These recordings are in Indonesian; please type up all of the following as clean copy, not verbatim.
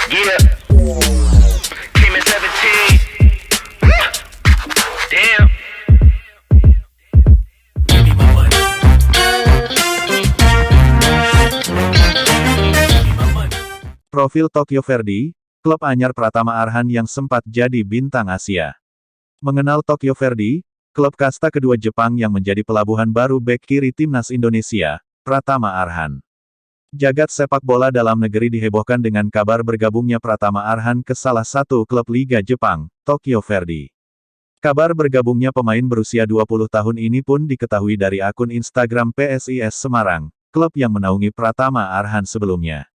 Yeah. Came at 17. Damn. Profil Tokyo Verdy, klub anyar Pratama Arhan yang sempat jadi bintang Asia. Mengenal Tokyo Verdy, klub kasta kedua Jepang yang menjadi pelabuhan baru bek kiri timnas Indonesia, Pratama Arhan. Jagat sepak bola dalam negeri dihebohkan dengan kabar bergabungnya Pratama Arhan ke salah satu klub Liga Jepang, Tokyo Verdy. Kabar bergabungnya pemain berusia 20 tahun ini pun diketahui dari akun Instagram PSIS Semarang, klub yang menaungi Pratama Arhan sebelumnya.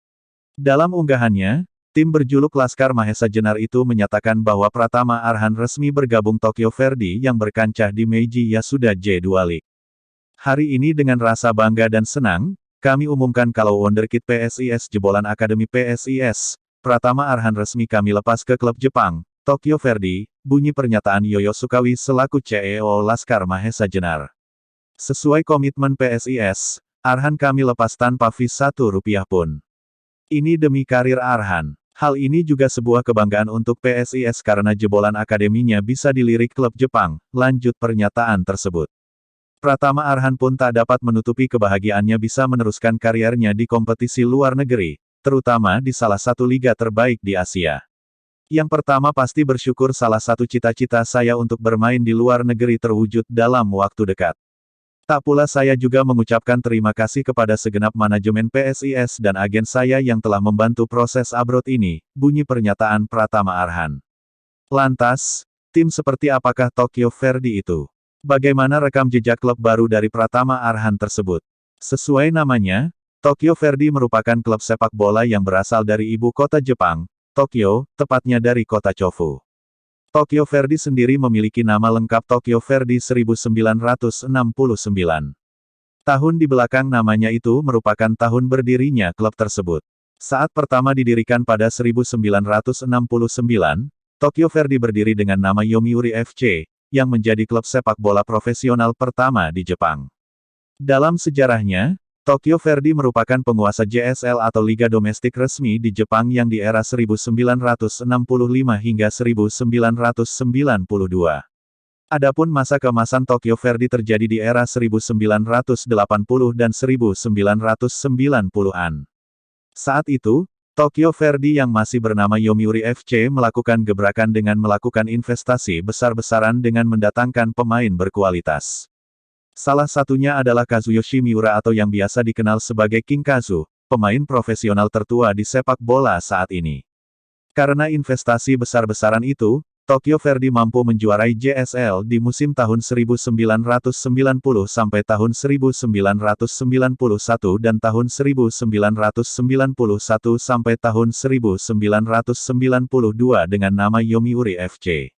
Dalam unggahannya, tim berjuluk Laskar Mahesa Jenar itu menyatakan bahwa Pratama Arhan resmi bergabung Tokyo Verdy yang berkancah di Meiji Yasuda J2 League. Hari ini dengan rasa bangga dan senang, kami umumkan kalau wonderkid PSIS jebolan Akademi PSIS, Pratama Arhan resmi kami lepas ke klub Jepang, Tokyo Verdy, bunyi pernyataan Yoyo Sukawi selaku CEO Laskar Mahesa Jenar. Sesuai komitmen PSIS, Arhan kami lepas tanpa fee Rp1 pun. Ini demi karir Arhan. Hal ini juga sebuah kebanggaan untuk PSIS karena jebolan akademinya bisa dilirik klub Jepang, lanjut pernyataan tersebut. Pratama Arhan pun tak dapat menutupi kebahagiaannya bisa meneruskan kariernya di kompetisi luar negeri, terutama di salah satu liga terbaik di Asia. Yang pertama pasti bersyukur salah satu cita-cita saya untuk bermain di luar negeri terwujud dalam waktu dekat. Tak pula saya juga mengucapkan terima kasih kepada segenap manajemen PSIS dan agen saya yang telah membantu proses abroad ini, bunyi pernyataan Pratama Arhan. Lantas, tim seperti apakah Tokyo Verdy itu? Bagaimana rekam jejak klub baru dari Pratama Arhan tersebut? Sesuai namanya, Tokyo Verdy merupakan klub sepak bola yang berasal dari ibu kota Jepang, Tokyo, tepatnya dari kota Chofu. Tokyo Verdy sendiri memiliki nama lengkap Tokyo Verdy 1969. Tahun di belakang namanya itu merupakan tahun berdirinya klub tersebut. Saat pertama didirikan pada 1969, Tokyo Verdy berdiri dengan nama Yomiuri FC, yang menjadi klub sepak bola profesional pertama di Jepang. Dalam sejarahnya, Tokyo Verdy merupakan penguasa JSL atau Liga Domestik resmi di Jepang yang di era 1965 hingga 1992. Adapun masa keemasan Tokyo Verdy terjadi di era 1980 dan 1990-an. Saat itu, Tokyo Verdy yang masih bernama Yomiuri FC melakukan gebrakan dengan melakukan investasi besar-besaran dengan mendatangkan pemain berkualitas. Salah satunya adalah Kazuyoshi Miura atau yang biasa dikenal sebagai King Kazu, pemain profesional tertua di sepak bola saat ini. Karena investasi besar-besaran itu, Tokyo Verdy mampu menjuarai JSL di musim tahun 1990 sampai tahun 1991 dan tahun 1991 sampai tahun 1992 dengan nama Yomiuri FC.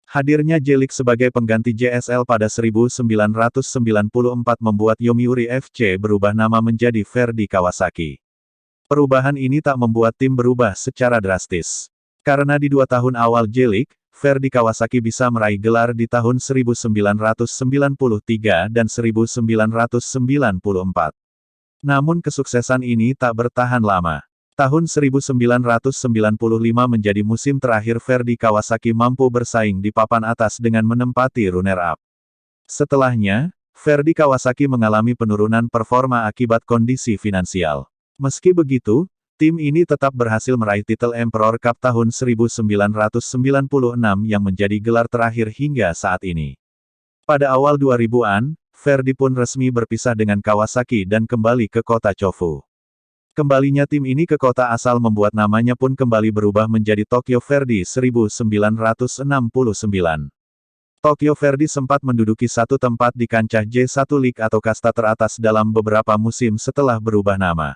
Hadirnya J-League sebagai pengganti JSL pada 1994 membuat Yomiuri FC berubah nama menjadi Verdy Kawasaki. Perubahan ini tak membuat tim berubah secara drastis. Karena di 2 tahun awal J-League, Verdy Kawasaki bisa meraih gelar di tahun 1993 dan 1994. Namun kesuksesan ini tak bertahan lama. Tahun 1995 menjadi musim terakhir Verdy Kawasaki mampu bersaing di papan atas dengan menempati runner-up. Setelahnya, Verdy Kawasaki mengalami penurunan performa akibat kondisi finansial. Meski begitu, tim ini tetap berhasil meraih titel Emperor Cup tahun 1996 yang menjadi gelar terakhir hingga saat ini. Pada awal 2000-an, Verdy pun resmi berpisah dengan Kawasaki dan kembali ke kota Chofu. Kembalinya tim ini ke kota asal membuat namanya pun kembali berubah menjadi Tokyo Verdy 1969. Tokyo Verdy sempat menduduki satu tempat di kancah J1 League atau kasta teratas dalam beberapa musim setelah berubah nama.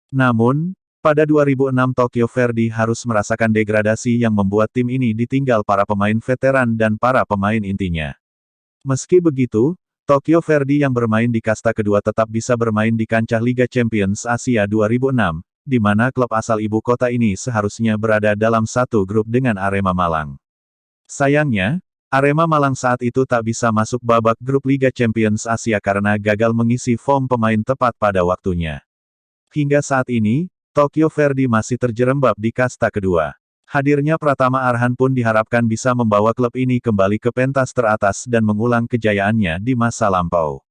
Namun, pada 2006 Tokyo Verdy harus merasakan degradasi yang membuat tim ini ditinggal para pemain veteran dan para pemain intinya. Meski begitu, Tokyo Verdy yang bermain di kasta kedua tetap bisa bermain di kancah Liga Champions Asia 2006, di mana klub asal ibu kota ini seharusnya berada dalam satu grup dengan Arema Malang. Sayangnya, Arema Malang saat itu tak bisa masuk babak grup Liga Champions Asia karena gagal mengisi form pemain tepat pada waktunya. Hingga saat ini, Tokyo Verdy masih terjerembab di kasta kedua. Hadirnya Pratama Arhan pun diharapkan bisa membawa klub ini kembali ke pentas teratas dan mengulang kejayaannya di masa lampau.